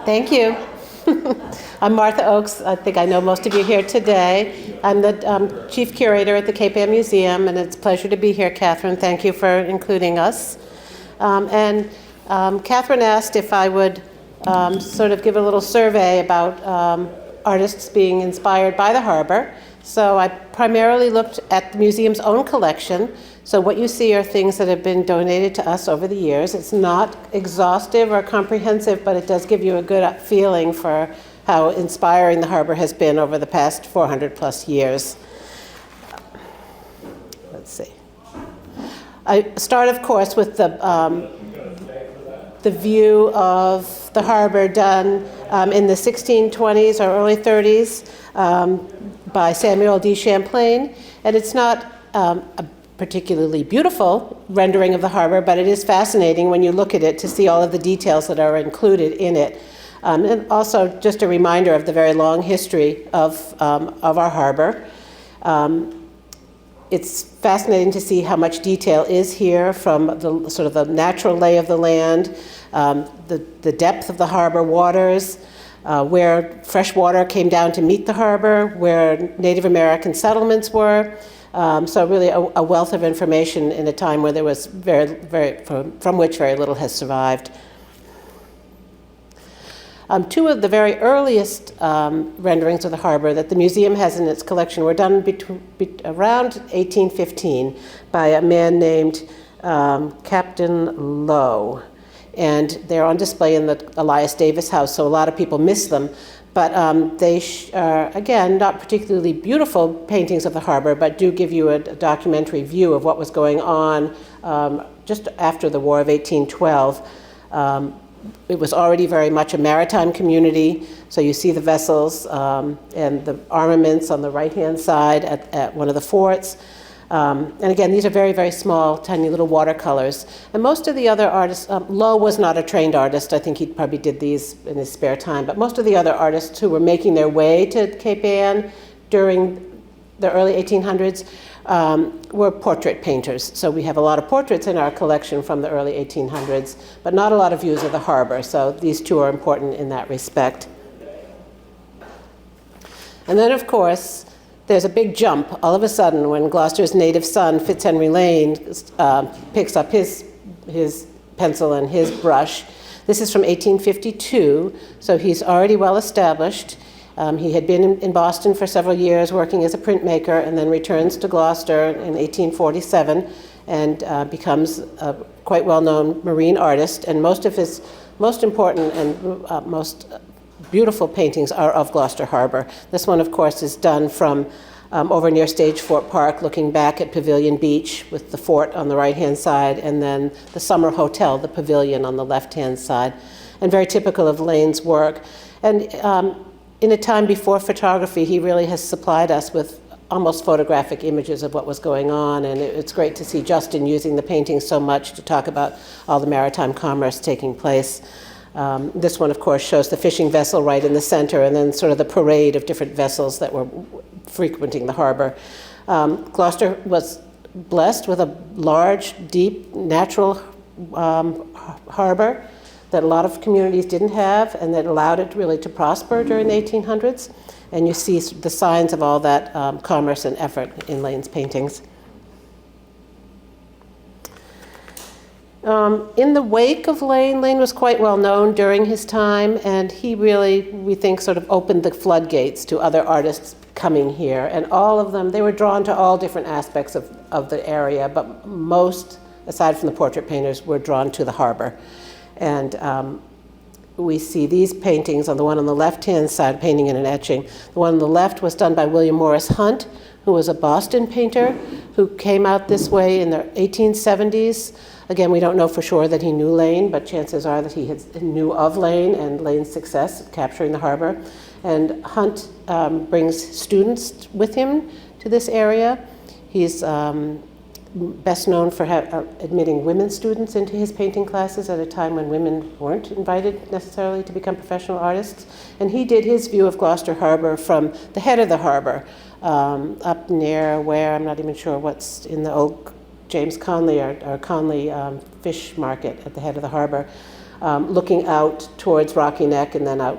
Thank you. I'm Martha Oakes. I think I know most of you here today. I'm the chief curator at the Cape Ann Museum, and it's a pleasure to be here, Catherine. Thank you for including us. Catherine asked if I would sort of give a little survey about artists being inspired by the harbor. So I primarily looked at the museum's own collection. So what you see are things that have been donated to us over the years. It's not exhaustive or comprehensive, but it does give you a good feeling for how inspiring the harbor has been over the past 400 plus years. Let's see. I start, of course, with the view of the harbor done in the 1620s or early 30s by Samuel D. Champlain. And it's not a particularly beautiful rendering of the harbor, but it is fascinating when you look at it to see all of the details that are included in it. And also just a reminder of the very long history of our harbor. It's fascinating to see how much detail is here, from the sort of the natural lay of the land, the depth of the harbor waters, where fresh water came down to meet the harbor, where Native American settlements were. So really a wealth of information in a time where there was from which very little has survived. Two of the very earliest renderings of the harbor that the museum has in its collection were done around 1815 by a man named Captain Lowe. And they're on display in the Elias Davis House, so a lot of people miss them. But they are, again, not particularly beautiful paintings of the harbor, but do give you a documentary view of what was going on just after the War of 1812. It was already very much a maritime community, so you see the vessels and the armaments on the right-hand side at one of the forts. And again, these are very, very small, tiny little watercolors. And most of the other artists, Lowe was not a trained artist. I think he probably did these in his spare time. But most of the other artists who were making their way to Cape Ann during the early 1800s were portrait painters. So we have a lot of portraits in our collection from the early 1800s, but not a lot of views of the harbor. So these two are important in that respect. And then, of course, there's a big jump all of a sudden when Gloucester's native son, Fitz Henry Lane, picks up his pencil and his brush. This is from 1852, so he's already well established. He had been in Boston for several years working as a printmaker, and then returns to Gloucester in 1847 and becomes a quite well-known marine artist. And most of his most important and most beautiful paintings are of Gloucester Harbor. This one, of course, is done from over near Stage Fort Park, looking back at Pavilion Beach with the fort on the right-hand side, and then the Summer Hotel, the pavilion, on the left-hand side, and very typical of Lane's work. And in a time before photography, he really has supplied us with almost photographic images of what was going on, and it's great to see Justin using the painting so much to talk about all the maritime commerce taking place. This one, of course, shows the fishing vessel right in the center, and then sort of the parade of different vessels that were frequenting the harbor. Gloucester was blessed with a large, deep, natural harbor that a lot of communities didn't have, and that allowed it really to prosper during the 1800s. And you see the signs of all that commerce and effort in Lane's paintings. In the wake of Lane, Lane was quite well known during his time, and he really, we think, sort of opened the floodgates to other artists coming here. And all of them, they were drawn to all different aspects of the area, but most, aside from the portrait painters, were drawn to the harbor. And we see these paintings, on the one on the left-hand side, painting and an etching. The one on the left was done by William Morris Hunt, who was a Boston painter who came out this way in the 1870s. Again, we don't know for sure that he knew Lane, but chances are that he knew of Lane and Lane's success at capturing the harbor. And Hunt brings students with him to this area. He's best known for admitting women students into his painting classes at a time when women weren't invited necessarily to become professional artists. And he did his view of Gloucester Harbor from the head of the harbor, up near where, I'm not even sure what's in the old James Conley or Conley fish market at the head of the harbor. looking out towards Rocky Neck and then out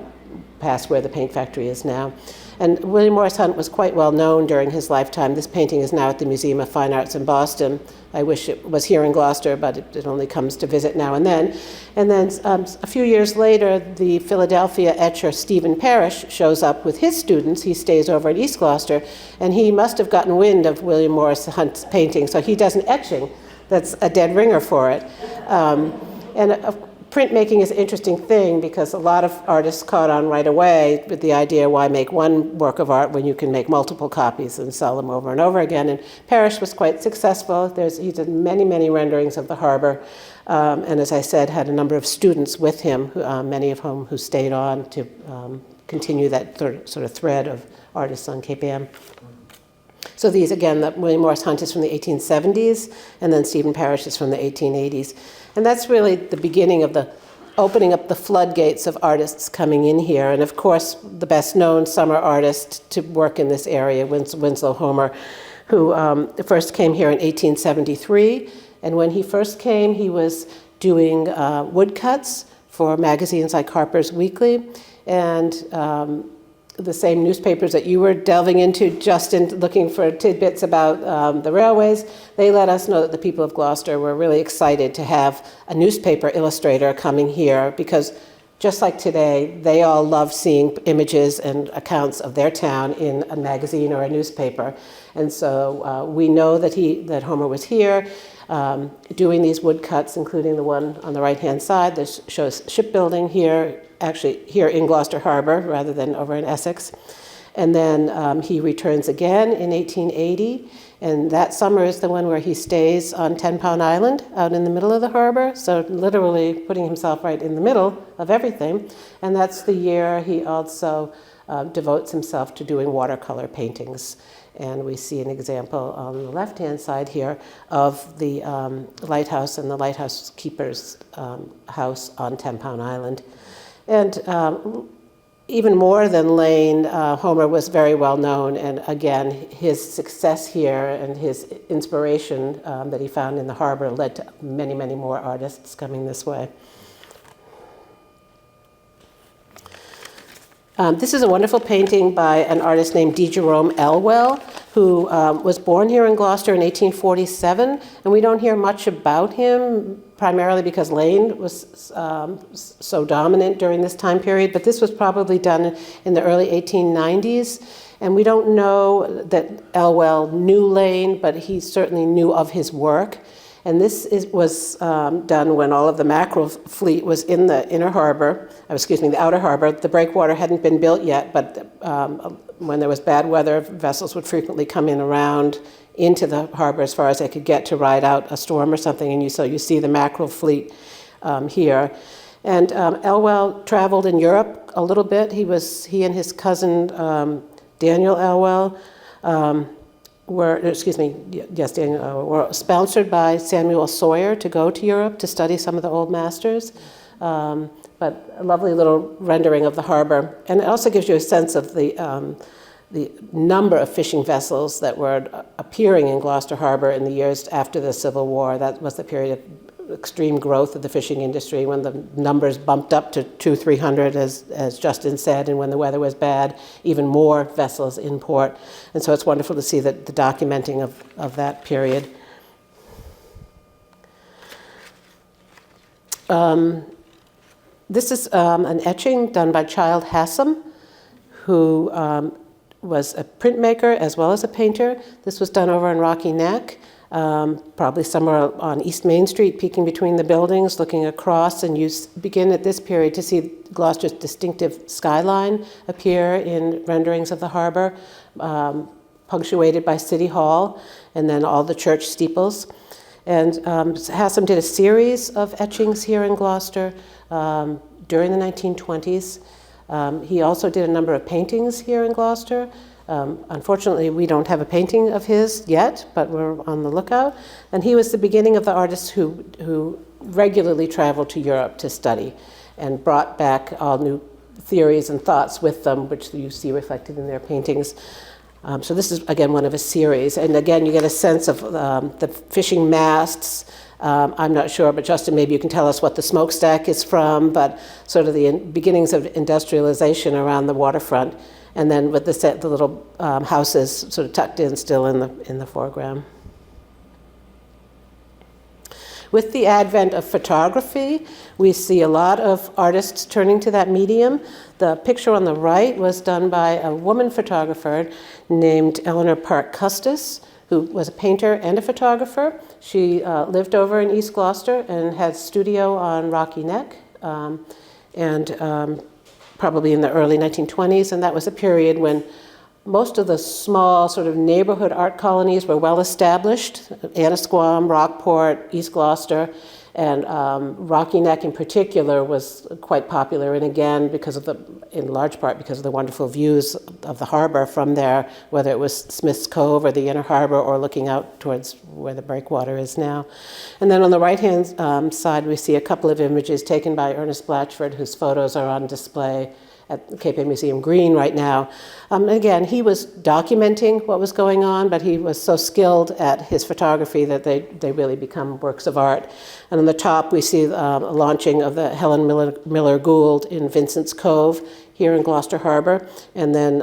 past where the paint factory is now. And William Morris Hunt was quite well known during his lifetime. This painting is now at the Museum of Fine Arts in Boston. I wish it was here in Gloucester, but it only comes to visit now and then. And then a few years later, the Philadelphia etcher Stephen Parrish shows up with his students. He stays over at East Gloucester, and he must have gotten wind of William Morris Hunt's painting, so he does an etching that's a dead ringer for it. Printmaking is an interesting thing because a lot of artists caught on right away with the idea, why make one work of art when you can make multiple copies and sell them over and over again. And Parrish was quite successful. He did many, many renderings of the harbor. And as I said, had a number of students with him, many of whom who stayed on to continue that sort of thread of artists on Cape Ann. So these, again, William Morris Hunt is from the 1870s, and then Stephen Parrish is from the 1880s. And that's really the beginning of the opening up the floodgates of artists coming in here. And of course, the best known summer artist to work in this area, Winslow Homer, who first came here in 1873. And when he first came, he was doing woodcuts for magazines like Harper's Weekly, and the same newspapers that you were delving into, Justin, looking for tidbits about the railways. They let us know that the people of Gloucester were really excited to have a newspaper illustrator coming here, because just like today, they all love seeing images and accounts of their town in a magazine or a newspaper. And so we know that Homer was here doing these woodcuts, including the one on the right-hand side that shows shipbuilding here, actually here in Gloucester Harbor rather than over in Essex. And then he returns again in 1880, and that summer is the one where he stays on 10 Pound Island out in the middle of the harbor, so literally putting himself right in the middle of everything. And that's the year he also devotes himself to doing watercolor paintings. And we see an example on the left-hand side here of the lighthouse and the lighthouse keeper's house on 10 Pound Island. And even more than Lane, Homer was very well known, and again, his success here and his inspiration that he found in the harbor led to many, many more artists coming this way. This is a wonderful painting by an artist named D. Jerome Elwell, who was born here in Gloucester in 1847, and we don't hear much about him, primarily because Lane was so dominant during this time period, but this was probably done in the early 1890s, and we don't know that Elwell knew Lane, but he certainly knew of his work. And this was done when all of the mackerel fleet was in the the outer harbor. The breakwater hadn't been built yet, but when there was bad weather, vessels would frequently come in around into the harbor as far as they could get to ride out a storm or something. And so you see the mackerel fleet here. And Elwell traveled in Europe a little bit. He and his cousin Daniel Elwell were sponsored by Samuel Sawyer to go to Europe to study some of the old masters. But a lovely little rendering of the harbor. And it also gives you a sense of the number of fishing vessels that were appearing in Gloucester Harbor in the years after the Civil War. That was the period of extreme growth of the fishing industry, when the numbers bumped up to 200-300, as Justin said, and when the weather was bad, even more vessels in port. And so it's wonderful to see the documenting of that period. This is an etching done by Childe Hassam, who was a printmaker as well as a painter. This was done over in Rocky Neck, probably somewhere on East Main Street, peeking between the buildings, looking across, and you begin at this period to see Gloucester's distinctive skyline appear in renderings of the harbor, punctuated by City Hall, and then all the church steeples. And Hassam did a series of etchings here in Gloucester during the 1920s. He also did a number of paintings here in Gloucester. Unfortunately, we don't have a painting of his yet, but we're on the lookout. And he was the beginning of the artists who regularly traveled to Europe to study and brought back all new theories and thoughts with them, which you see reflected in their paintings. So this is, again, one of a series. And again, you get a sense of the fishing masts, I'm not sure, but Justin, maybe you can tell us what the smokestack is from, but sort of the beginnings of industrialization around the waterfront, and then with the little houses sort of tucked in still in the foreground. With the advent of photography, we see a lot of artists turning to that medium. The picture on the right was done by a woman photographer named Eleanor Park Custis, who was a painter and a photographer. She lived over in East Gloucester and had a studio on Rocky Neck, probably in the early 1920s, and that was a period when most of the small sort of neighborhood art colonies were well established. Annisquam, Rockport, East Gloucester, and Rocky Neck in particular was quite popular, and again, in large part because of the wonderful views of the harbor from there, whether it was Smith's Cove or the inner harbor or looking out towards where the breakwater is now. And then on the right-hand side, we see a couple of images taken by Ernest Blatchford, whose photos are on display at the Cape May Museum Green right now. Again, he was documenting what was going on, but he was so skilled at his photography that they really become works of art. And on the top, we see a launching of the Helen Miller Gould in Vincent's Cove here in Gloucester Harbor, and then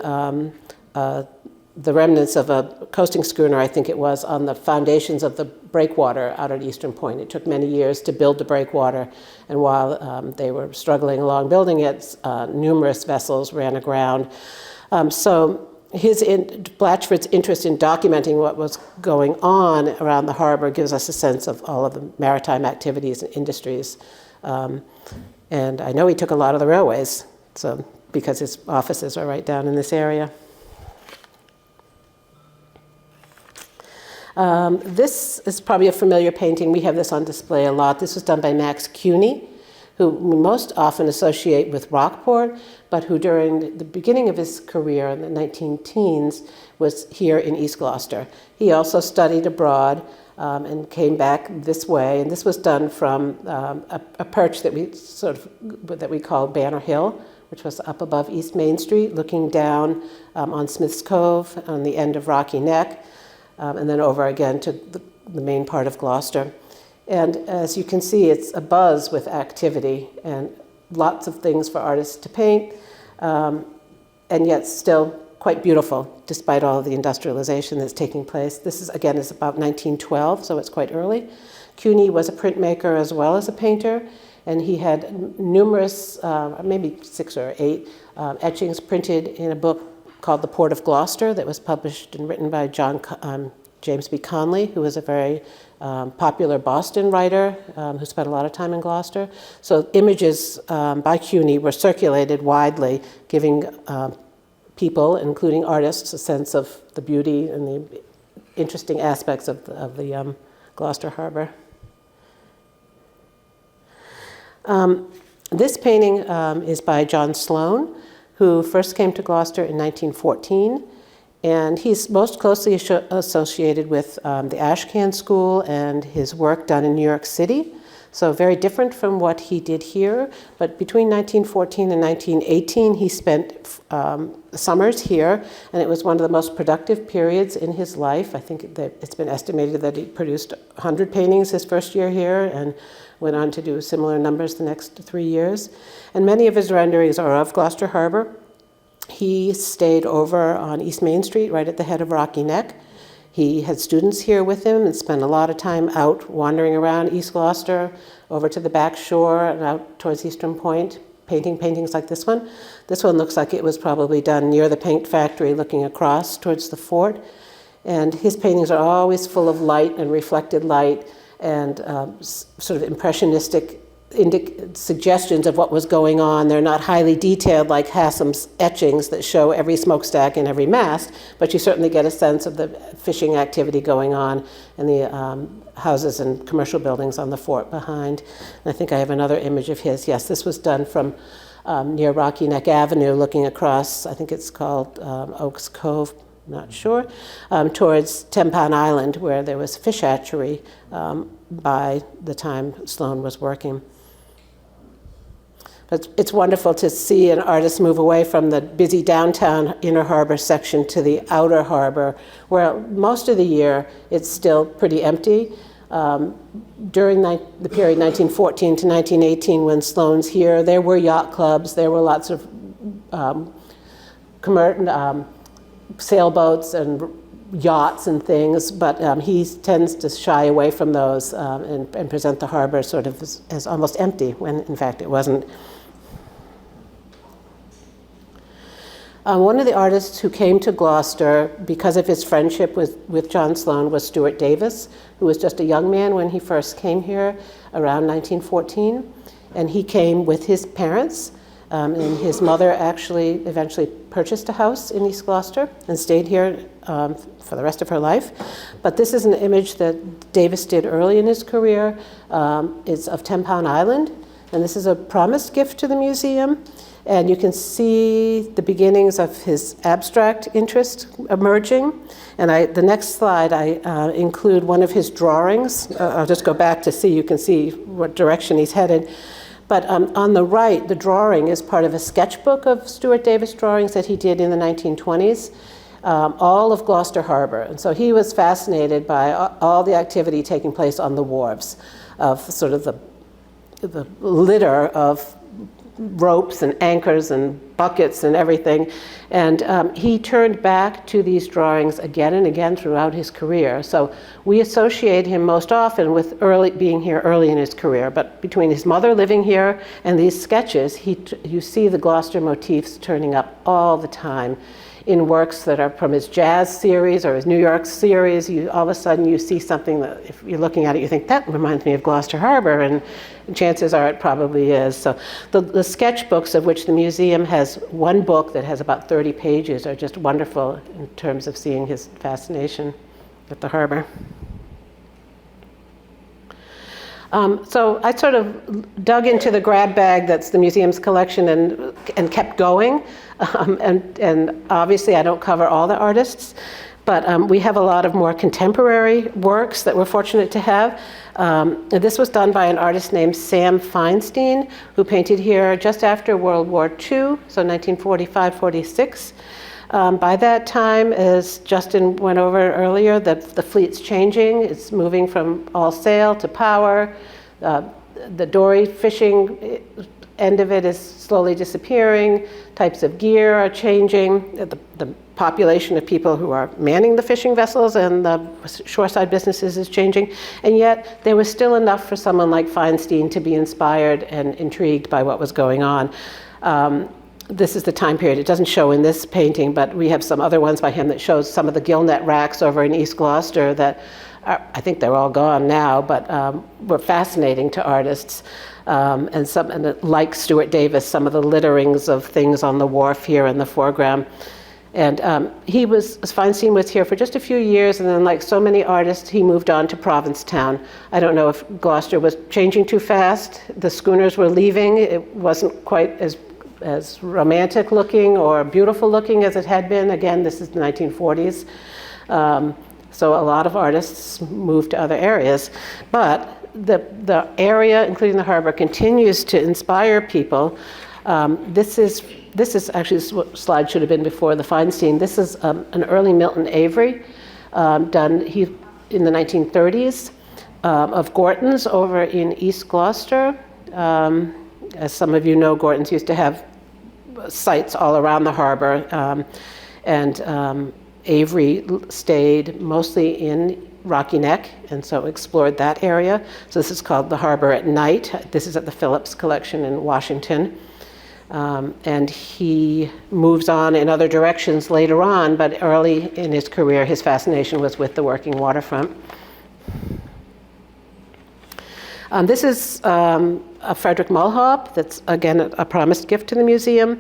the remnants of a coasting schooner, I think it was, on the foundations of the breakwater out at Eastern Point. It took many years to build the breakwater, and while they were struggling along building it, numerous vessels ran aground. So Blatchford's interest in documenting what was going on around the harbor gives us a sense of all of the maritime activities and industries. And I know he took a lot of the railways, because his offices are right down in this area. This is probably a familiar painting. We have this on display a lot. This was done by Max Cuny, who we most often associate with Rockport, but who during the beginning of his career in the 19-teens was here in East Gloucester. He also studied abroad and came back this way, and this was done from a perch that we call Banner Hill, which was up above East Main Street, looking down on Smith's Cove on the end of Rocky Neck. And then over again to the main part of Gloucester. And as you can see, it's abuzz with activity and lots of things for artists to paint, and yet still quite beautiful, despite all of the industrialization that's taking place. This is about 1912, so it's quite early. Cuny was a printmaker as well as a painter, and he had numerous, maybe 6 or 8, etchings printed in a book called The Port of Gloucester that was published and written by James B. Conley, who was a very popular Boston writer who spent a lot of time in Gloucester. So images by Cuny were circulated widely, giving people, including artists, a sense of the beauty and the interesting aspects of the Gloucester Harbor. This painting is by John Sloan, who first came to Gloucester in 1914, and he's most closely associated with the Ashcan School and his work done in New York City. So very different from what he did here, but between 1914 and 1918, he spent summers here, and it was one of the most productive periods in his life. I think that it's been estimated that he produced 100 paintings his first year here, and went on to do similar numbers the next 3 years. And many of his renderings are of Gloucester Harbor. He stayed over on East Main Street, right at the head of Rocky Neck. He had students here with him and spent a lot of time out wandering around East Gloucester, over to the back shore and out towards Eastern Point, painting paintings like this one. This one looks like it was probably done near the paint factory looking across towards the fort. And his paintings are always full of light and reflected light and sort of impressionistic suggestions of what was going on. They're not highly detailed like Hassam's etchings that show every smokestack and every mast, but you certainly get a sense of the fishing activity going on and the houses and commercial buildings on the fort behind. And I think I have another image of his. Yes, this was done from near Rocky Neck Avenue, looking across, I think it's called Oaks Cove, not sure, towards Tempan Island, where there was a fish hatchery by the time Sloan was working. But it's wonderful to see an artist move away from the busy downtown inner harbor section to the outer harbor, where most of the year it's still pretty empty. During the period 1914 to 1918, when Sloane's here, there were yacht clubs, there were lots of sailboats and yachts and things, but he tends to shy away from those and present the harbor sort of as almost empty, when in fact it wasn't. One of the artists who came to Gloucester because of his friendship with John Sloane was Stuart Davis, who was just a young man when he first came here around 1914. And he came with his parents, and his mother actually eventually purchased a house in East Gloucester and stayed here for the rest of her life. But this is an image that Davis did early in his career. It's of 10 Pound Island, and this is a promised gift to the museum. And you can see the beginnings of his abstract interest emerging. And the next slide, I include one of his drawings. I'll just go back to see, you can see what direction he's headed. But on the right, the drawing is part of a sketchbook of Stuart Davis drawings that he did in the 1920s, all of Gloucester Harbor. And so he was fascinated by all the activity taking place on the wharves, of sort of the litter of ropes and anchors and buckets and everything. And he turned back to these drawings again and again throughout his career. So we associate him most often with being here early in his career. But between his mother living here and these sketches, you see the Gloucester motifs turning up all the time in works that are from his jazz series or his New York series. All of a sudden you see something that, if you're looking at it, you think, that reminds me of Gloucester Harbor, and chances are it probably is. So the sketchbooks, of which the museum has one book that has about 30 pages, are just wonderful in terms of seeing his fascination with the harbor. So I sort of dug into the grab bag that's the museum's collection and kept going. And obviously I don't cover all the artists, but we have a lot of more contemporary works that we're fortunate to have. This was done by an artist named Sam Feinstein, who painted here just after World War II, so 1945-46. By that time, as Justin went over earlier, the fleet's changing. It's moving from all sail to power. The dory fishing end of it is slowly disappearing. Types of gear are changing. The population of people who are manning the fishing vessels and the shoreside businesses is changing. And yet, there was still enough for someone like Feinstein to be inspired and intrigued by what was going on. This is the time period. It doesn't show in this painting, but we have some other ones by him that shows some of the gillnet racks over in East Gloucester that I think they're all gone now, but were fascinating to artists. And like Stuart Davis, some of the litterings of things on the wharf here in the foreground. And Feinstein was here for just a few years, and then, like so many artists, he moved on to Provincetown. I don't know if Gloucester was changing too fast. The schooners were leaving. It wasn't quite as romantic looking or beautiful looking as it had been. Again, this is the 1940s. So a lot of artists moved to other areas. But the area, including the harbor, continues to inspire people. This is actually, this slide should have been before the Feinstein. This is an early Milton Avery done in the 1930s of Gorton's over in East Gloucester. As some of you know, Gorton's used to have sites all around the harbor, and Avery stayed mostly in Rocky Neck, and so explored that area. So this is called The Harbor at Night. This is at the Phillips Collection in Washington. And he moves on in other directions later on, but early in his career, his fascination was with the working waterfront. This is a Frederick Mulhaupt that's, again, a promised gift to the museum.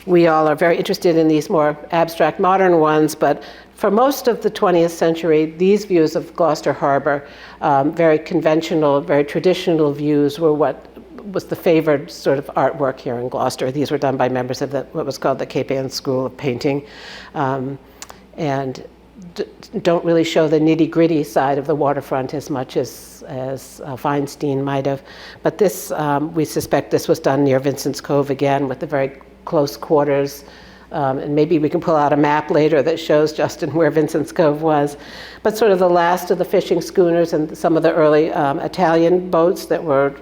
We all are very interested in these more abstract modern ones, but for most of the 20th century, these views of Gloucester Harbor, very conventional, very traditional views, were what was the favored sort of artwork here in Gloucester. These were done by members of what was called the Cape Ann School of Painting, and don't really show the nitty-gritty side of the waterfront as much as Feinstein might have. But this, we suspect this was done near Vincent's Cove again, with the very close quarters And maybe we can pull out a map later that shows Justin where Vincent's Cove was. But sort of the last of the fishing schooners and some of the early Italian boats that were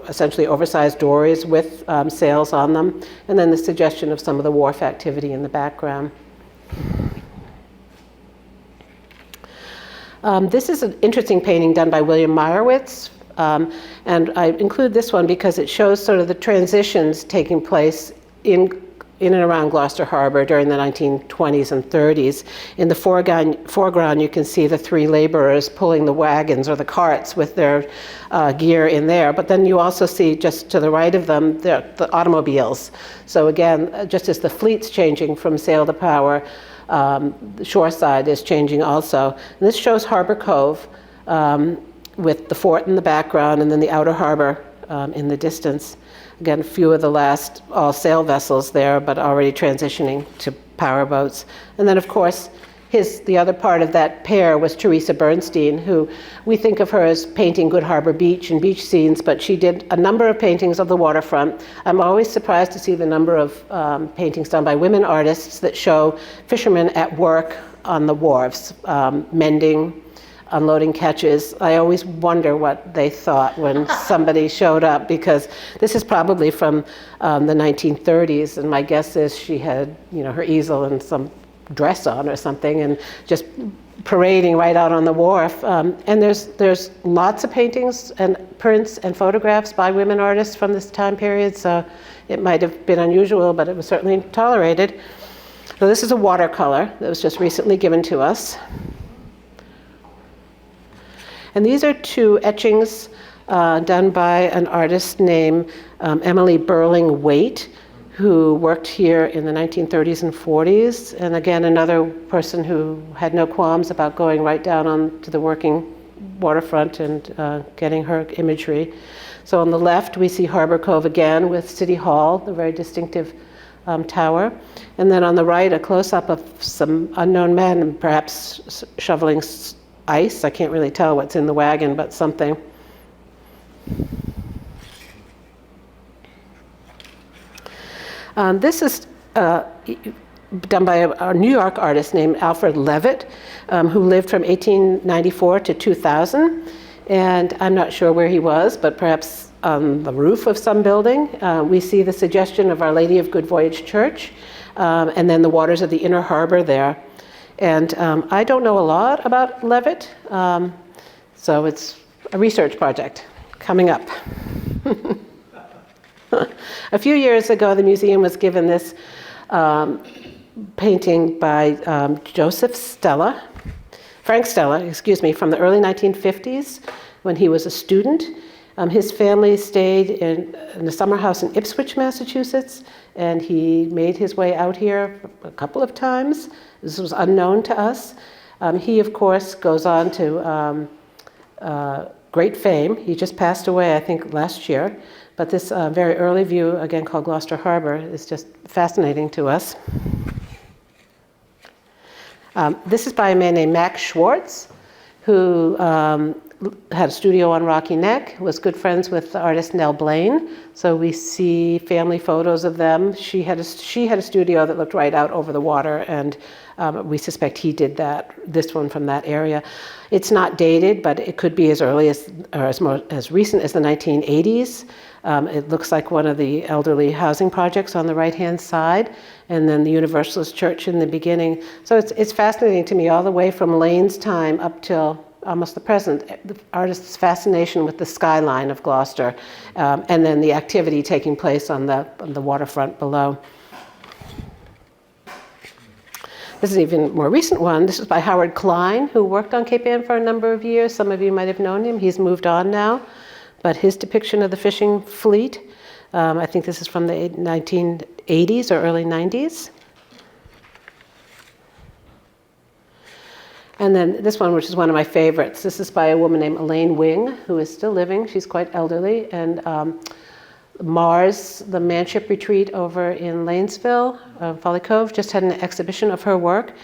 essentially oversized dories with sails on them. And then the suggestion of some of the wharf activity in the background. This is an interesting painting done by William Meyerowitz. And I include this one because it shows sort of the transitions taking place in and around Gloucester Harbor during the 1920s and 30s. In the foreground, you can see the three laborers pulling the wagons or the carts with their gear in there. But then you also see just to the right of them, the automobiles. So again, just as the fleet's changing from sail to power, the shore side is changing also. And this shows Harbor Cove with the fort in the background and then the outer harbor in the distance. Again, a few of the last all sail vessels there, but already transitioning to power boats. And then, of course, the other part of that pair was Teresa Bernstein, who we think of her as painting Good Harbor Beach and beach scenes, but she did a number of paintings of the waterfront. I'm always surprised to see the number of paintings done by women artists that show fishermen at work on the wharves, mending, unloading catches. I always wonder what they thought when somebody showed up, because this is probably from the 1930s, and my guess is she had, her easel and some dress on or something, and just parading right out on the wharf. And there's lots of paintings and prints and photographs by women artists from this time period, so it might have been unusual, but it was certainly tolerated. So this is a watercolor that was just recently given to us. And these are two etchings done by an artist named Emily Burling Waite, who worked here in the 1930s and 40s. And again, another person who had no qualms about going right down onto the working waterfront and getting her imagery. So on the left, we see Harbor Cove again with City Hall, the very distinctive tower. And then on the right, a close-up of some unknown men, perhaps shoveling ice. I can't really tell what's in the wagon, but something. This is done by a New York artist named Alfred Levitt, who lived from 1894 to 2000. And I'm not sure where he was, but perhaps on the roof of some building. We see the suggestion of Our Lady of Good Voyage Church, and then the waters of the inner harbor there. And I don't know a lot about Levitt, so it's a research project coming up. A few years ago, the museum was given this painting by Frank Stella, from the early 1950s when he was a student. His family stayed in a summer house in Ipswich, Massachusetts, and he made his way out here a couple of times. This was unknown to us. He, of course, goes on to great fame. He just passed away, I think, last year. But this very early view, again called Gloucester Harbor, is just fascinating to us. This is by a man named Max Schwartz, who had a studio on Rocky Neck, was good friends with the artist Nell Blaine. So we see family photos of them. She had a studio that looked right out over the water, and we suspect he did this one from that area. It's not dated, but it could be as early as, or as recent as the 1980s. It looks like one of the elderly housing projects on the right-hand side, and then the Universalist Church in the beginning. So it's fascinating to me, all the way from Lane's time up till almost the present, the artist's fascination with the skyline of Gloucester, and then the activity taking place on the waterfront below. This is an even more recent one. This is by Howard Klein, who worked on Cape Ann for a number of years. Some of you might have known him. He's moved on now. But his depiction of the fishing fleet, I think this is from the 1980s or early 90s. And then this one, which is one of my favorites. This is by a woman named Elaine Wing, who is still living. She's quite elderly. And Mars, the manship retreat over in Lanesville, Folly Cove, just had an exhibition of her work.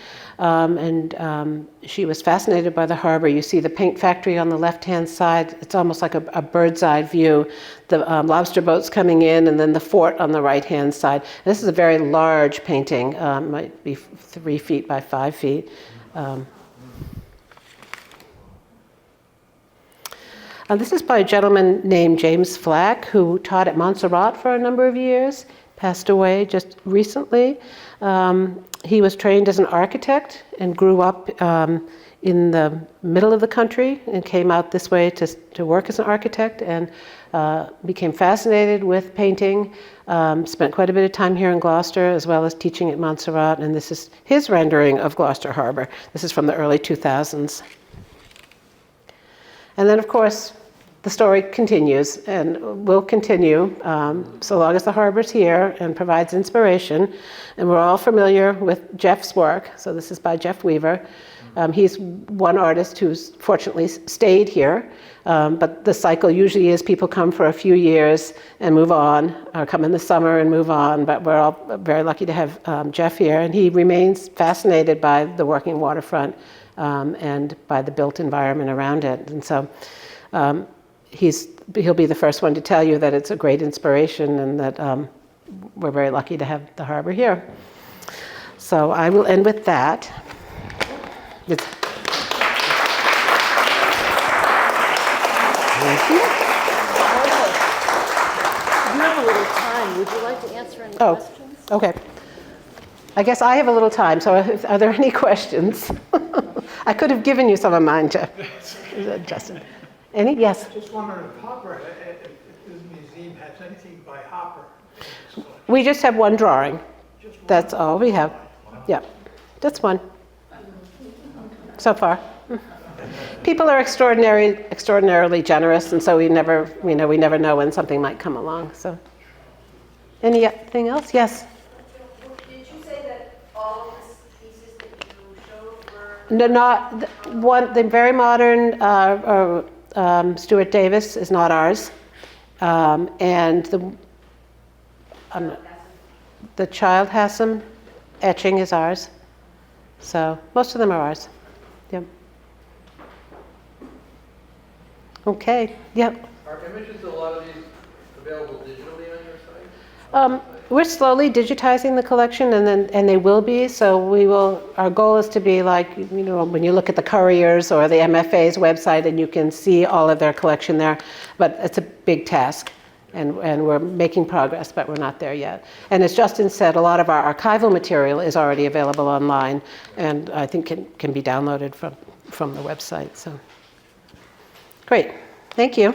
She was fascinated by the harbor. You see the paint factory on the left-hand side. It's almost like a bird's eye view. The lobster boats coming in, and then the fort on the right-hand side. This is a very large painting, might be 3 feet by 5 feet. This is by a gentleman named James Flack, who taught at Montserrat for a number of years, passed away just recently. He was trained as an architect and grew up in the middle of the country and came out this way to work as an architect, and became fascinated with painting. Spent quite a bit of time here in Gloucester as well as teaching at Montserrat, and this is his rendering of Gloucester Harbor. This is from the early 2000s. And then, of course, the story continues and will continue so long as the harbor's here and provides inspiration. And we're all familiar with Jeff's work. So this is by Jeff Weaver. He's one artist who's fortunately stayed here. But the cycle usually is people come for a few years and move on, or come in the summer and move on. But we're all very lucky to have Jeff here. And he remains fascinated by the working waterfront and by the built environment around it. And so he'll be the first one to tell you that it's a great inspiration, and that we're very lucky to have the harbor here. So I will end with that. Thank you. You have a little time. Would you like to answer any questions? Okay. I guess I have a little time, so are there any questions? I could have given you some of mine, Jeff. Justin. Any? Yes? Just wondering if Hopper, if this museum has anything by Hopper. We just have one drawing. That's all we have. Yeah, that's one. So far. People are extraordinarily generous, and so we never know when something might come along. So, anything else? Yes. Did you say that all of the pieces that you showed were? No, not one. The very modern Stuart Davis is not ours, and the Child Hassan etching is ours. So most of them are ours. Yep. Okay. Yep. Are images, a lot of these available digitally on your site? We're slowly digitizing the collection, and they will be. So we will. Our goal is to be like, when you look at the Courier's or the MFA's website, and you can see all of their collection there. But it's a big task, and we're making progress, but we're not there yet. And as Justin said, a lot of our archival material is already available online, and I think can be downloaded from the website. So great, thank you.